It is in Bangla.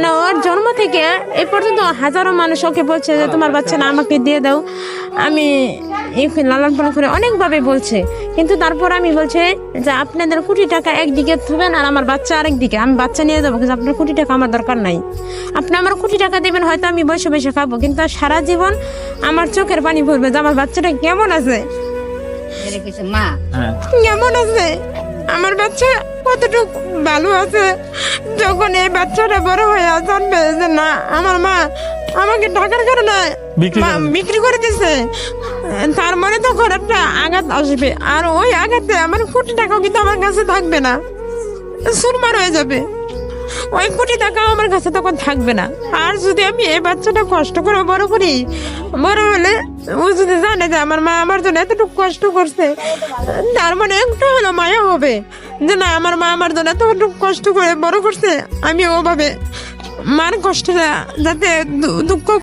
মানে ওর জন্ম থেকে এই পর্যন্ত হাজারো মানুষ ওকে বলছে যে তোমার বাচ্চা না আমাকে দিয়ে দাও, আমি লালন পালন করে অনেকভাবে বলছে। কিন্তু তারপর আমি বলছে যে আপনাদের কোটি টাকা একদিকে থুবেন আর আমার বাচ্চা আরেকদিকে, আমি বাচ্চা নিয়ে যাবো, কিন্তু আপনার কোটি টাকা আমার দরকার নাই। আপনি আমার কোটি টাকা দেবেন, হয়তো আমি বসে বসে খাবো, কিন্তু সারা জীবন আমার চোখের পানি পড়বে যে আমার বাচ্চাটা কেমন আছে, মা কেমন আছে, আমার বাচ্চা কতটুকু ভালো আছে। যখন এই বাচ্চাটা বড় হয়ে জানবে যে না আমার মা আমাকে টাকার কারণে বিক্রি করে দিছে, তার মনে তখন একটা আঘাত আসবে। আর ওই আঘাতে আমার কোটি টাকাও কিন্তু আমার কাছে থাকবে না, সুরমার হয়ে যাবে। ওই কোটি টাকা আমার কাছে তখন থাকবে না। আর যদি আমি এই বাচ্চাটা কষ্ট করে বড় করি, বড় হলে ও যদি জানে যে আমার মা আমার জন্য এতটুকু কষ্ট করছে, তার মানে একটু হলো মায়া হবে যে না আমার মা আমার জন্য এতটুকু কষ্ট করে বড় করছে, আমি ওভাবে মার কষ্টটা যাতে দুঃখ